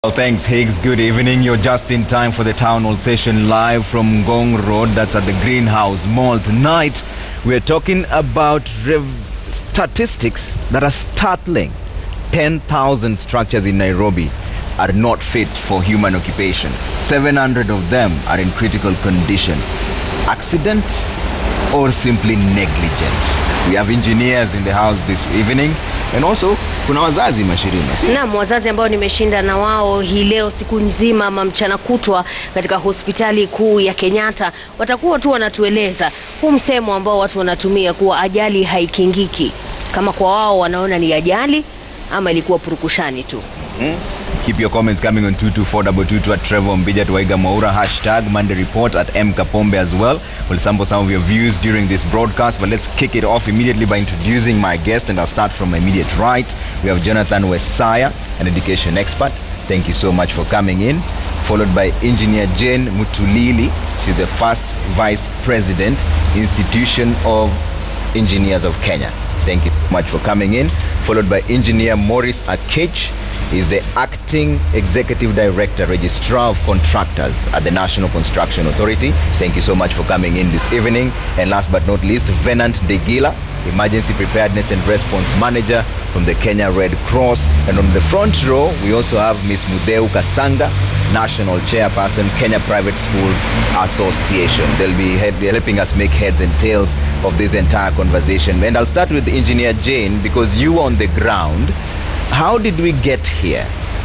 Well, thanks, Higgs. Good evening. You're just in time for the Townhall session live from Ngong Road. That's at the Greenhouse Mall. Tonight, we're talking about statistics that are startling. 10,000 structures in Nairobi are not fit for human occupation. 700 of them are in critical condition. Accident or simply negligence? We have engineers in the house this evening, and also kuna wazazi mashirima. Naam, wazazi ambao nimeshinda na wao hii leo siku nzima ama mchana kutwa katika hospitali kuu ya Kenyatta. Watakuwa tu wanatueleza huu msemo ambao watu wanatumia kuwa ajali haikingiki. Kama kwa wao wanaona ni ajali ama ilikuwa purukushani tu. Keep your comments coming on 22422 at Trevor Mbija to Waiga Maura, hashtag Monday Report at M Kapombe as well. We'll sample some of your views during this broadcast, but let's kick it off immediately by introducing my guest, and I'll start from my immediate right. We have Jonathan Wesaya, an education expert. Thank you so much for coming in. Followed by Engineer Jane Mutulili. She's the first Vice President, Institution of Engineers of Kenya. Thank you so much for coming in. Followed by Engineer Maurice Akech. He's the Acting Executive Director, Registrar of Contractors at the National Construction Authority. Thank you so much for coming in this evening. And last but not least, Venant Degila, Emergency Preparedness and Response Manager from the Kenya Red Cross. And on the front row, we also have Ms. Mudeu Kasanga, National Chairperson, Kenya Private Schools Association. They'll be helping us make heads and tails of this entire conversation. And I'll start with Engineer Jane, because you on the ground. How did we get here?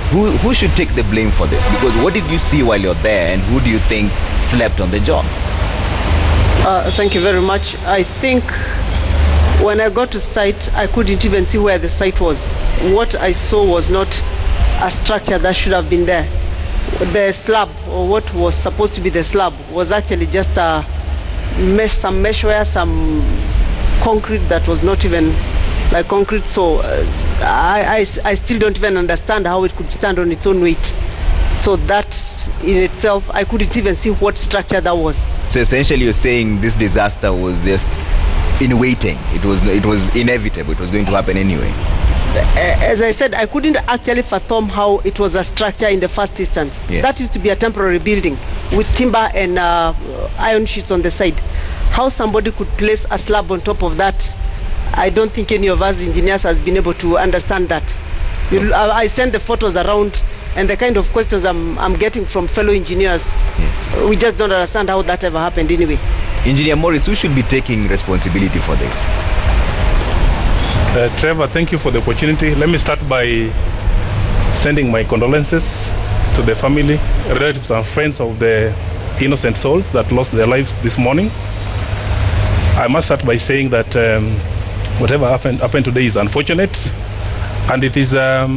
Who should take the blame for this? Because what did you see while you're there, and who do you think slept on the job? Thank you very much. I think when I got to site, I couldn't even see where the site was. What I saw was not a structure that should have been there. The slab, or what was supposed to be the slab, was actually just a mesh, some meshware, some concrete that was not even like concrete. So I still don't even understand how it could stand on its own weight. So that in itself, I couldn't even see what structure that was. So essentially you're saying this disaster was just in waiting. It was inevitable. It was going to happen anyway. As I said, I couldn't actually fathom how it was a structure in the first instance. Yeah. That used to be a temporary building with timber and iron sheets on the side. How somebody could place a slab on top of that, I don't think any of us engineers has been able to understand that. I send the photos around, and the kind of questions I'm getting from fellow engineers, we just don't understand how that ever happened anyway. Engineer Morris, who should be taking responsibility for this? Trevor, thank you for the opportunity. Let me start by sending my condolences to the family, relatives and friends of the innocent souls that lost their lives this morning. I must start by saying that whatever happened today is unfortunate, and it is a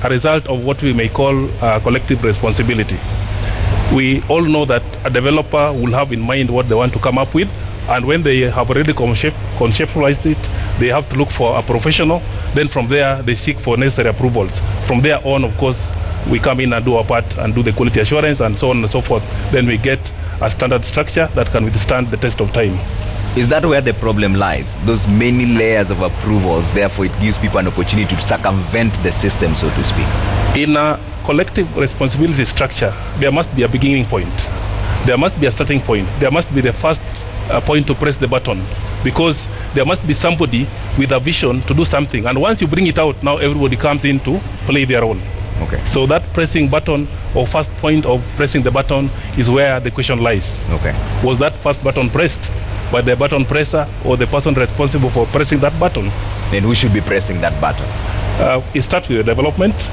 result of what we may call collective responsibility. We all know that a developer will have in mind what they want to come up with, and when they have already conceptualized it, they have to look for a professional. Then from there, they seek for necessary approvals. From there on, of course, we come in and do our part and do the quality assurance and so on and so forth. Then we get a standard structure that can withstand the test of time. Is that where the problem lies? Those many layers of approvals, therefore it gives people an opportunity to circumvent the system, so to speak. In a collective responsibility structure, there must be a beginning point. There must be a starting point. There must be the first point to press the button, because there must be somebody with a vision to do something. And once you bring it out, now everybody comes in to play their role. Okay. So that pressing button, or first point of pressing the button, is where the question lies. Okay. Was that first button pressed by the button presser or the person responsible for pressing that button? Then who should be pressing that button? It starts with the development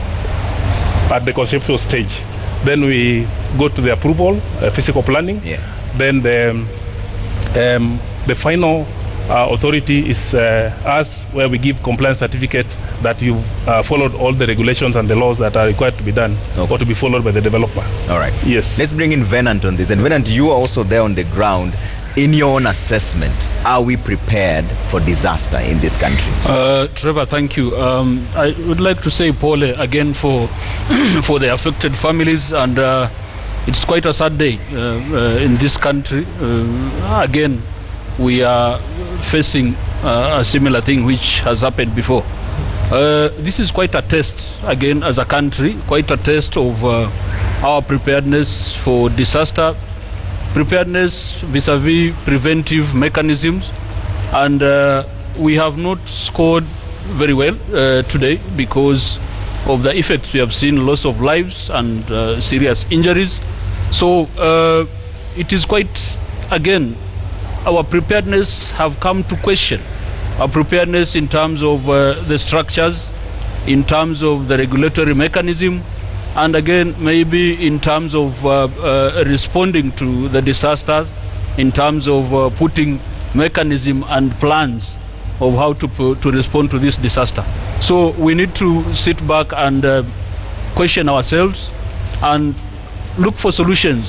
at the conceptual stage. Then we go to the approval, physical planning. Yeah. Then the final authority is us, where we give compliance certificate that you've followed all the regulations and the laws that are required to be done, or to be followed by the developer. All right. Yes. Let's bring in Venant on this. And Venant, you are also there on the ground. In your own assessment, are we prepared for disaster in this country? Trevor, thank you. I would like to say, Paul, again for for the affected families, and it's quite a sad day in this country. Again, we are facing a similar thing which has happened before. This is quite a test, again, as a country, quite a test of our preparedness for disaster, preparedness vis-a-vis preventive mechanisms, and we have not scored very well today because of the effects. We have seen loss of lives and serious injuries. So it is quite, again, our preparedness have come to question. Our preparedness in terms of the structures, in terms of the regulatory mechanism, and again, maybe in terms of responding to the disasters, in terms of putting mechanism and plans of how to respond to this disaster. So we need to sit back and question ourselves and look for solutions,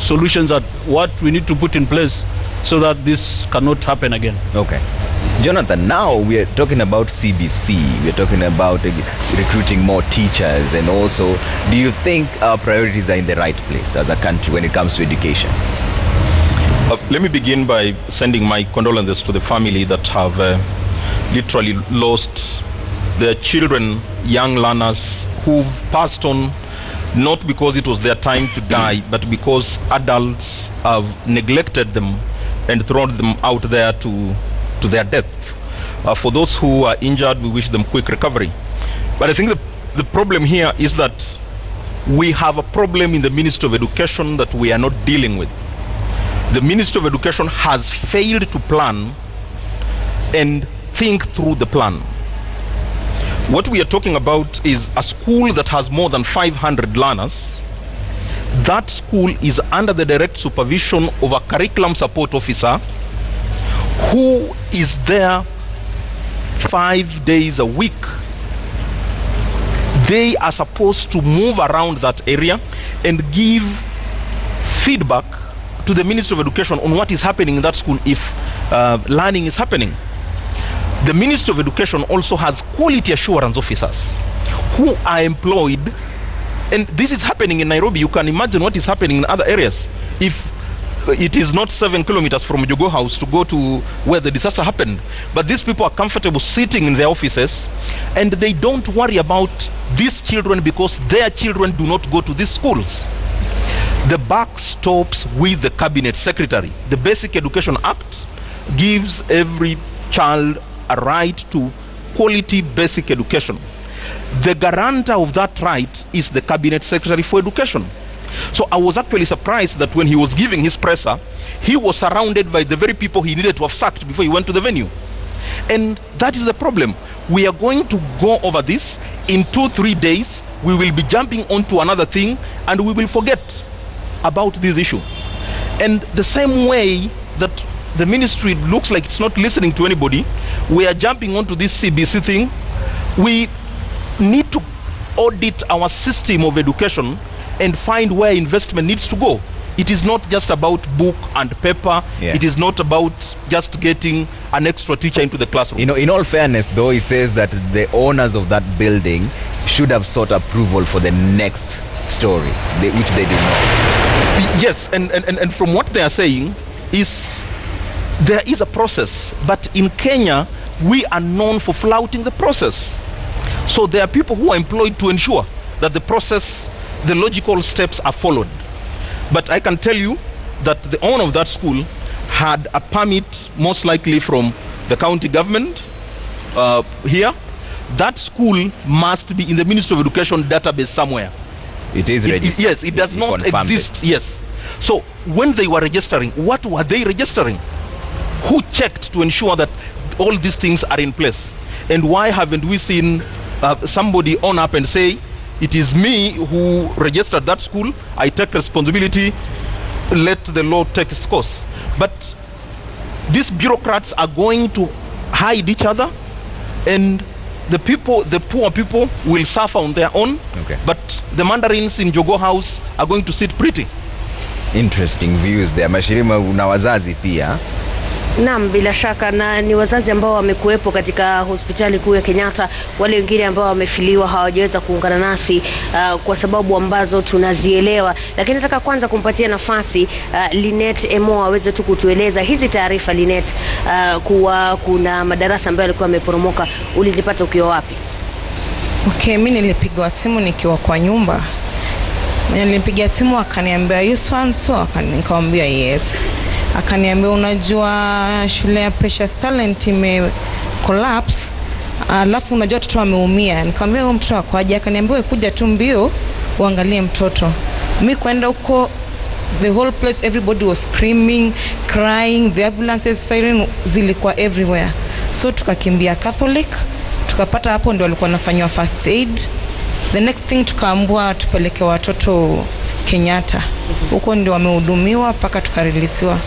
solutions at what we need to put in place so that this cannot happen again. Okay. Jonathan, now we are talking about CBC, we are talking about recruiting more teachers, and also, do you think our priorities are in the right place as a country when it comes to education? Let me begin by sending my condolences to the family that have literally lost their children, young learners who've passed on, not because it was their time to die, but because adults have neglected them and thrown them out there to their death. For those who are injured, we wish them quick recovery. But I think the problem here is that we have a problem in the Ministry of Education that we are not dealing with. The Ministry of Education has failed to plan and think through the plan. What we are talking about is a school that has more than 500 learners. That school is under the direct supervision of a curriculum support officer who is there 5 days a week. They are supposed to move around that area and give feedback to the Ministry of Education on what is happening in that school if learning is happening. The Ministry of Education also has quality assurance officers who are employed, and this is happening in Nairobi. You can imagine what is happening in other areas. If it is not 7 kilometers from Jogo House to go to where the disaster happened, but these people are comfortable sitting in their offices and they don't worry about these children because their children do not go to these schools. The buck stops with the cabinet secretary. The Basic Education Act gives every child a right to quality basic education. The guarantor of that right is the cabinet secretary for education. So I was actually surprised that when he was giving his presser, he was surrounded by the very people he needed to have sacked before he went to the venue. And that is the problem. We are going to go over this in 2-3 days. We will be jumping onto another thing and we will forget about this issue. And the same way that the ministry looks like it's not listening to anybody, we are jumping onto this CBC thing. We need to audit our system of education and find where investment needs to go. It is not just about book and paper. Yeah. It is not about just getting an extra teacher into the classroom. You know, in all fairness, though, he says that the owners of that building should have sought approval for the next story, which they did not. Yes, and from what they are saying is there is a process, but in Kenya, we are known for flouting the process. So there are people who are employed to ensure that the process, the logical steps are followed. But I can tell you that the owner of that school had a permit, most likely from the county government here. That school must be in the Ministry of Education database somewhere. It is registered. Yes, it does not exist. Yes. So when they were registering, what were they registering? Who checked to ensure that all these things are in place? And why haven't we seen somebody on up and say, it is me who registered that school, I take responsibility, let the law take its course? But these bureaucrats are going to hide each other, and the people, the poor people, will suffer on their own. Okay. But the mandarins in Jogo House are going to sit pretty. Interesting views there. Mashirima, una wazazi pia. Naam, bila shaka, na ni wazazi ambao wamekuwepo katika hospitali kuu ya Kenyatta. Wale wengine ambao wamefiliwa hawajaweza kuungana nasi kwa sababu ambazo tunazielewa, lakini nataka kwanza kumpatia nafasi Linet Emo aweze tu kutueleza hizi taarifa. Linet, kuwa kuna madarasa ambayo yalikuwa yameporomoka, ulizipata ukiwa wapi? Okay, mimi nilipigwa simu nikiwa kwa nyumba. Nilipigia simu akaniambia you so, nikamwambia yes. Akaniambia unajua shule ya Precious Talent ime collapse, alafu unajua mtoto ameumia. Nikamwambia huyo mtoto akwaje? Akaniambia kuja tu mbio uangalie mtoto. Mimi kwenda huko, the whole place everybody was screaming, crying, the ambulances siren zilikuwa everywhere. So tukakimbia Catholic, tukapata hapo ndio walikuwa wanafanywa first aid. The next thing tukaambiwa tupeleke watoto Kenyatta. Huko ndio wamehudumiwa mpaka tukarelisiwa.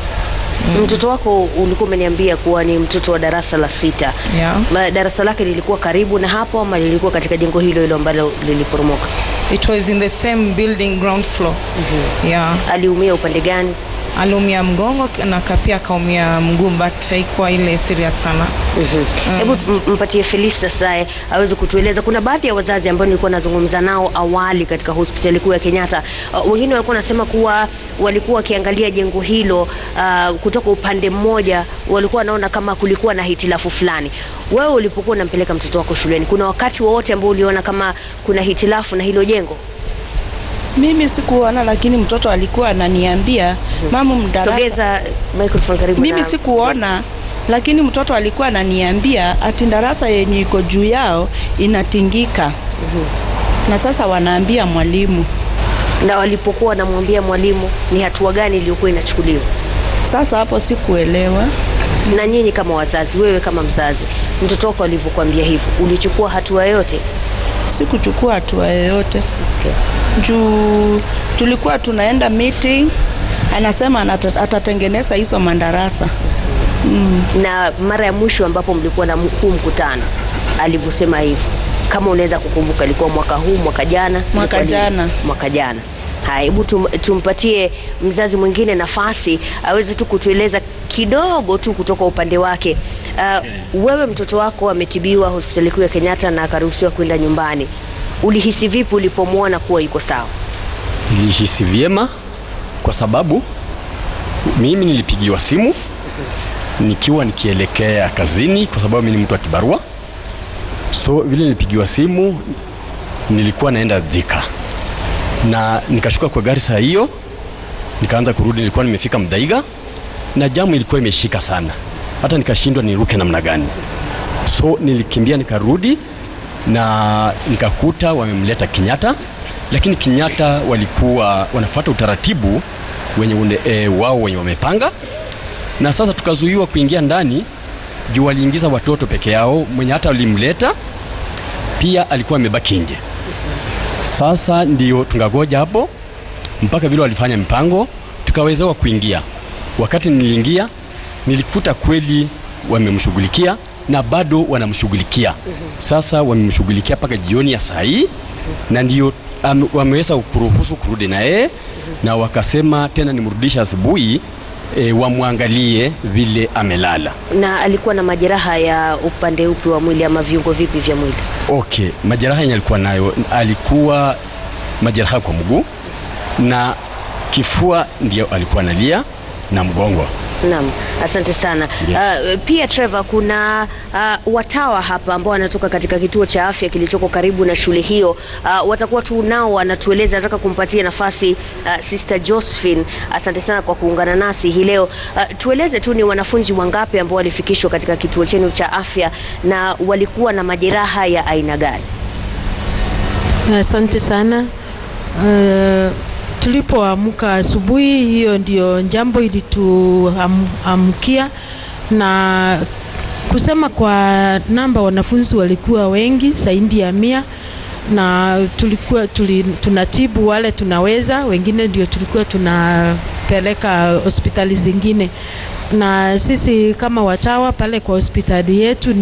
Mtoto wako ulikuwa umeniambia kuwa ni mtoto wa darasa la 6. Yeah. Darasa lake lilikuwa karibu na hapo ama lilikuwa katika jengo hilo ambalo liliporomoka? It was in the same building, ground floor. Yeah. Aliumia upande gani? Aliumia mgongo na pia kaumia mguu, but haikuwa ile serious sana. Hebu mpatie Felice sasa aweze kutueleza. Kuna baadhi ya wazazi ambao nilikuwa nazungumza nao awali katika hospitali kuu ya Kenyatta. Wengine walikuwa nasema kuwa walikuwa wakiangalia jengo hilo kutoka upande mmoja, walikuwa wanaona kama kulikuwa na hitilafu fulani. Wewe ulipokuwa unampeleka mtoto wako shuleni, kuna wakati wote ambao uliona kama kuna hitilafu na hilo jengo? Mimi sikuona, lakini mtoto alikuwa ananiambia mama mdarasa. Sogeza microphone karibu. Mimi sikuona, lakini mtoto alikuwa ananiambia ati darasa yenye iko juu yao inatingika. Na sasa wanaambia mwalimu. Na walipokuwa wanamwambia mwalimu, ni hatua gani iliyokuwa inachukuliwa? Sasa hapo sikuelewa. Na nyinyi kama wazazi, wewe kama mzazi, mtoto wako alivyokuambia hivyo, ulichukua hatua yoyote? Sikuchukua hatua yoyote. Okay. Juu tulikuwa tunaenda meeting, anasema atatengeneza hizo madarasa. Na mara ya mwisho ambapo mlikuwa na mkutano alivyosema hivyo, kama unaweza kukumbuka, ilikuwa mwaka huu, mwaka jana? Mwaka jana. Hebu tumpatie mzazi mwingine nafasi aweze tu kutueleza kidogo tu kutoka upande wake. Wewe mtoto wako ametibiwa hospitali kuu ya Kenyatta na akaruhusiwa kwenda nyumbani. Ulihisi vipi ulipomwona kuwa yuko sawa? Nilihisi vyema kwa sababu mimi nilipigiwa simu nikiwa nikielekea kazini, kwa sababu mimi ni mtu wa kibarua. So vile nilipigiwa simu nilikuwa naenda Thika, na nikashuka kwa gari saa hiyo nikaanza kurudi. Nilikuwa nimefika Mdaiga na jamu ilikuwa imeshika sana, hata nikashindwa niruke namna gani. So nilikimbia nikarudi na nikakuta wamemleta Kenyatta, lakini Kenyatta walikuwa wanafuata utaratibu wao wenye wamepanga. Na sasa tukazuiwa kuingia ndani juu waliingiza watoto peke yao. Mwenye hata walimleta pia alikuwa amebaki nje. Sasa ndio tungagoja hapo mpaka vile walifanya mpango tukawezewa kuingia. Wakati niliingia nilikuta kweli wamemshughulikia na bado wanamshughulikia. Sasa wamemshughulikia mpaka jioni ya saa hii, na ndio wameweza kuruhusu kurudi na yeye, na wakasema tena nimrudisha asubuhi wamwangalie vile amelala. Na alikuwa na majeraha ya upande upi wa mwili ama viungo vipi vya mwili? Okay, majeraha yenye alikuwa nayo, alikuwa majeraha kwa mguu na kifua ndio alikuwa analia na mgongo. Naam, asante sana. Pia Trevor, kuna watawa hapa ambao wanatoka katika kituo cha afya kilichoko karibu na shule hiyo. Watakuwa tu nao wanatueleza. Nataka kumpatia nafasi Sister Josephine. Asante sana kwa kuungana nasi hii leo. Tueleze tu ni wanafunzi wangapi ambao walifikishwa katika kituo chenu cha afya na walikuwa na majeraha ya aina gani? Asante sana. Tulipoamka asubuhi, hiyo ndio jambo ilituamkia, na kusema kwa namba wanafunzi walikuwa wengi zaidi ya 100, na tulikuwa tunatibu wale tunaweza, wengine ndio tulikuwa tunapeleka hospitali zingine. Na sisi kama watawa pale kwa hospitali yetu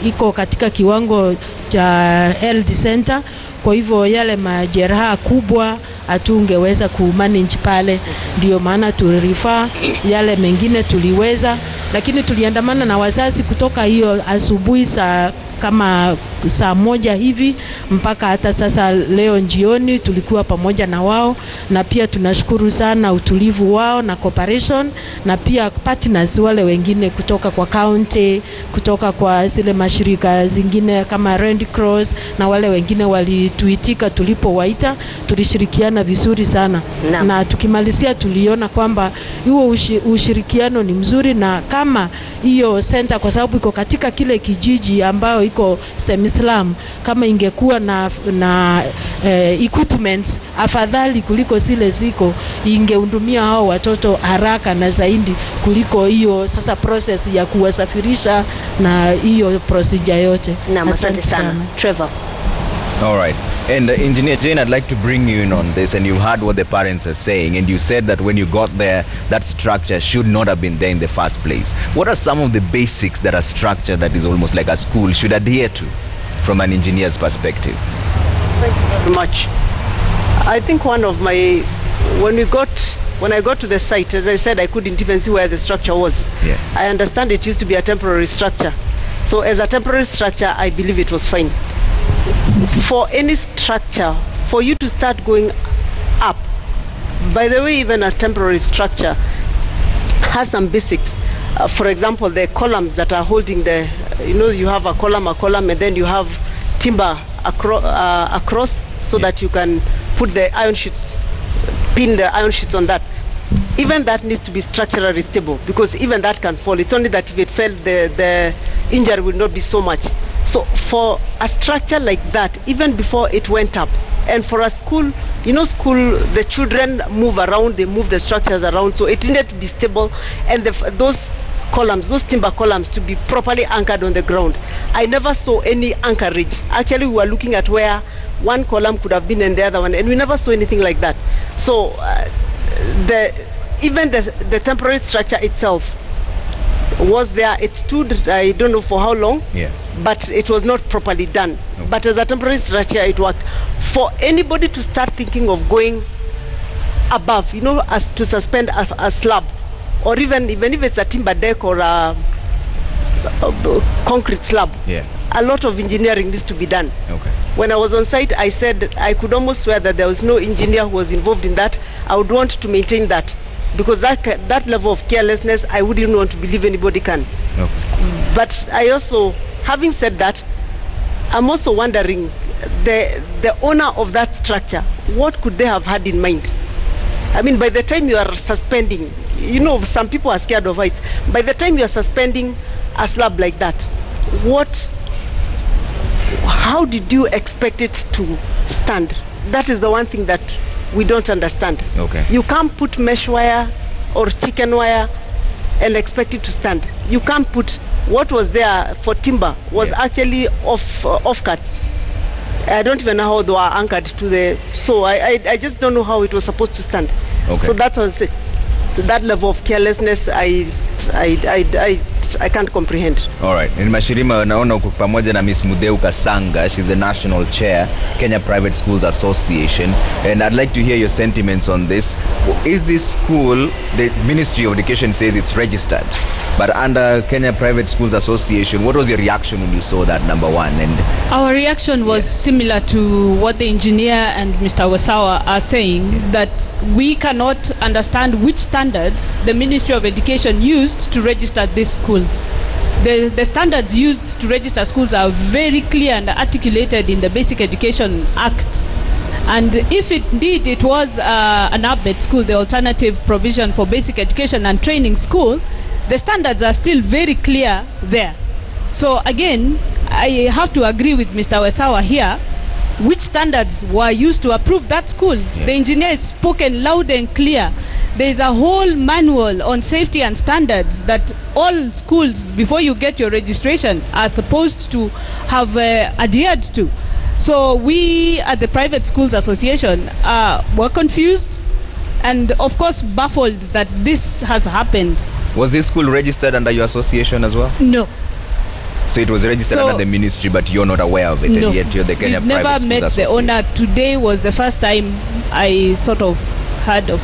iko katika kiwango cha health center, kwa hivyo yale majeraha kubwa hatungeweza kumanage pale, ndio maana tulirifa yale mengine tuliweza, lakini tuliandamana na wazazi kutoka hiyo asubuhi kama saa 1 hivi mpaka hata sasa leo jioni tulikuwa pamoja na wao, na pia tunashukuru sana utulivu wao na cooperation, na pia partners wale wengine kutoka kwa county, kutoka kwa zile mashirika zingine kama Red Cross na wale wengine walituitika tulipowaita. Tulishirikiana vizuri sana na tukimalizia tuliona kwamba huo ushirikiano ni mzuri, na kama hiyo center kwa sababu iko katika kile kijiji ambao iko semi-slum, kama ingekuwa na equipments afadhali kuliko zile ziko, ingehudumia hao watoto haraka na zaidi kuliko hiyo sasa process ya kuwasafirisha na hiyo procedure yote. Asante sana. Trevor. All right. And Engineer Jane, I'd like to bring you in on this, and you heard what the parents are saying, and you said that when you got there, that structure should not have been there in the first place. What are some of the basics that a structure that is almost like a school should adhere to from an engineer's perspective? Thank you very much. I think one of my, when I got to the site, as I said, I couldn't even see where the structure was. Yes. I understand it used to be a temporary structure. So as a temporary structure, I believe it was fine. For any structure, for you to start going up, by the way, even a temporary structure has some basics. For example, the columns that are holding the, you have a column, and then you have timber across so that you can put the iron sheets, pin the iron sheets on that. Even that needs to be structurally stable, because even that can fall. It's only that if it fell, the injury will not be so much. So for a structure like that, even before it went up, and for a school, school, the children move around, they move the structures around, so it needed to be stable, and those columns, those timber columns, to be properly anchored on the ground. I never saw any anchorage. Actually, we were looking at where one column could have been and the other one, and we never saw anything like that. So even the temporary structure itself was there. It stood, I don't know for how long, but it was not properly done. Okay. But as a temporary structure, it worked. For anybody to start thinking of going above, as to suspend a slab, or even if it's a timber deck or a concrete slab, a lot of engineering needs to be done. Okay. When I was on site, I said I could almost swear that there was no engineer who was involved in that. I would want to maintain that, because that level of carelessness, I wouldn't want to believe anybody can. Okay. But I also, having said that, I'm also wondering, the owner of that structure, what could they have had in mind? I mean, by the time you are suspending, some people are scared of heights. By the time you are suspending a slab like that, how did you expect it to stand? That is the one thing that we don't understand. Okay. You can't put mesh wire or chicken wire and expect it to stand. You can't put what was there for timber was actually off cuts. I don't even know how they were anchored to the. So I just don't know how it was supposed to stand. Okay. So that was it. That level of carelessness, I can't comprehend. All right. In Mashirima, naona uko pamoja na Miss Mudeu Kasanga. She's the national chair, Kenya Private Schools Association. And I'd like to hear your sentiments on this. Is this school, the Ministry of Education says it's registered, but under Kenya Private Schools Association, what was your reaction when you saw that, number one? And our reaction was similar to what the engineer and Mr. Wasawa are saying, that we cannot understand which standards the Ministry of Education used to register this school. The standards used to register schools are very clear and articulated in the Basic Education Act. And if indeed it was an ABET school, the alternative provision for basic education and training school, the standards are still very clear there. So again, I have to agree with Mr. Wesawa here. Which standards were used to approve that school? The engineer has spoken loud and clear. There is a whole manual on safety and standards that all schools, before you get your registration, are supposed to have adhered to. So we at the Private Schools Association were confused and of course baffled that this has happened. Was this school registered under your association as well? No. So it was registered under the ministry, but you're not aware of it, no. And yet you're the Kenya Private Schools Association. We've never met the owner. Today was the first time I sort of heard of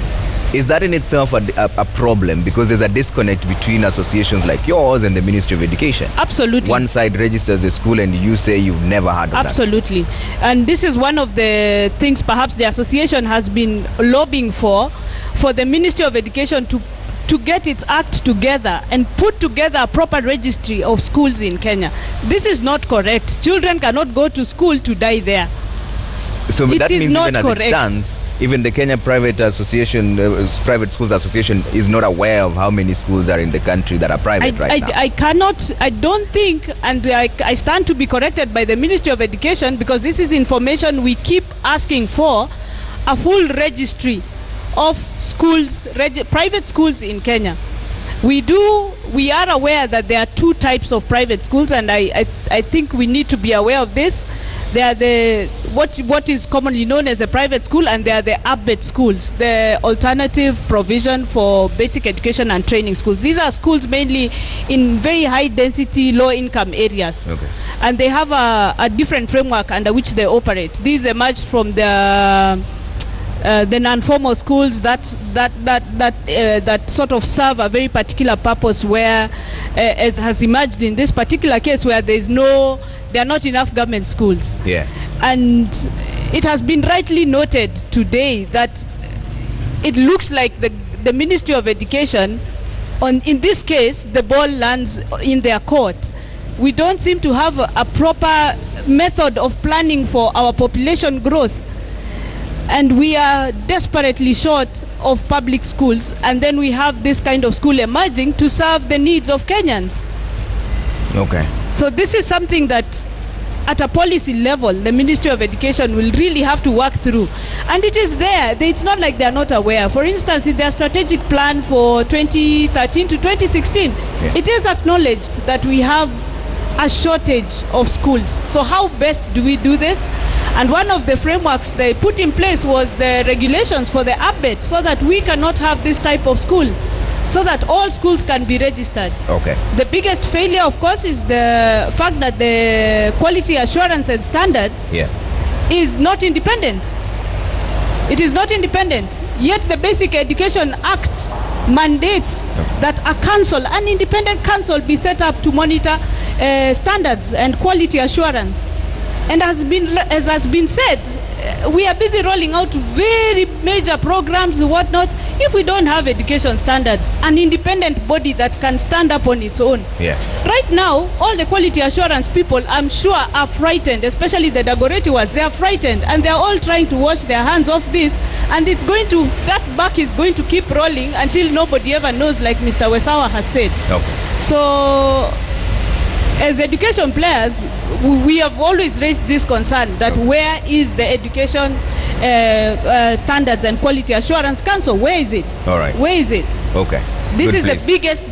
Is that in itself a problem? Because there's a disconnect between associations like yours and the Ministry of Education. Absolutely. One side registers a school and you say you've never heard of Absolutely. And this is one of the things perhaps the association has been lobbying for the Ministry of Education to get its act together and put together a proper registry of schools in Kenya. This is not correct. Children cannot go to school to die there. So it that is means not even correct. As it stands, even the Kenya Private Association, Private Schools Association is not aware of how many schools are in the country that are private now. I don't think, and I stand to be corrected by the Ministry of Education, because this is information we keep asking for, a full registry of schools, private schools in Kenya. We are aware that there are two types of private schools, and I think we need to be aware of this. There are what is commonly known as a private school, and there are the ABET schools, the alternative provision for basic education and training schools. These are schools mainly in very high density, low income areas. Okay. And they have a different framework under which they operate. These emerged from the non-formal schools that sort of serve a very particular purpose, where as has emerged in this particular case, where there are not enough government schools. Yeah. And it has been rightly noted today that it looks like the Ministry of Education, in this case, the ball lands in their court. We don't seem to have a proper method of planning for our population growth. And we are desperately short of public schools, and then we have this kind of school emerging to serve the needs of Kenyans. Okay. So this is something that at a policy level the Ministry of Education will really have to work through, and it is there. It's not like they are not aware. For instance, in their strategic plan for 2013 to 2016, it is acknowledged that we have a shortage of schools. So how best do we do this? And one of the frameworks they put in place was the regulations for the ABET, so that we cannot have this type of school, so that all schools can be registered. Okay. The biggest failure, of course, is the fact that the quality assurance and standards is not independent. It is not independent. Yet the Basic Education Act mandates that a council, an independent council, be set up to monitor standards and quality assurance. And as has been said, we are busy rolling out very major programs and whatnot. If we don't have education standards, an independent body that can stand up on its own. Yeah. Right now, all the quality assurance people, I'm sure, are frightened, especially the Dagoretti ones. They are frightened, and they're all trying to wash their hands off this. And that buck is going to keep rolling until nobody ever knows, like Mr. Wesawa has said. Okay. So, as education players, we have always raised this concern that where is the education standards and quality assurance council? Where is it? All right. Where is it? Okay. This is the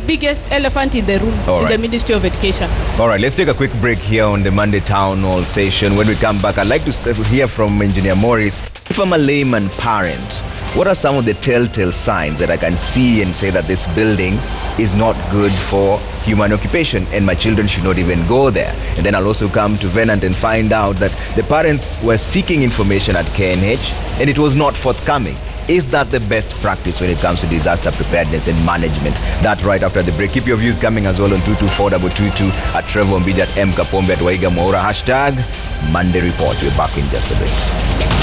biggest elephant in the room in the Ministry of Education. All right, let's take a quick break here on the Monday Townhall session. When we come back, I'd like to hear from Engineer Morris. If I'm a layman parent, what are some of the telltale signs that I can see and say that this building is not good for human occupation and my children should not even go there? And then I'll also come to Venant and find out that the parents were seeking information at KNH and it was not forthcoming. Is that the best practice when it comes to disaster preparedness and management? That right after the break. Keep your views coming as well on 22422 at Trevor Mbija, at M Kapombe, at Waiga Mwaura, #Monday Report. We're back in just a bit.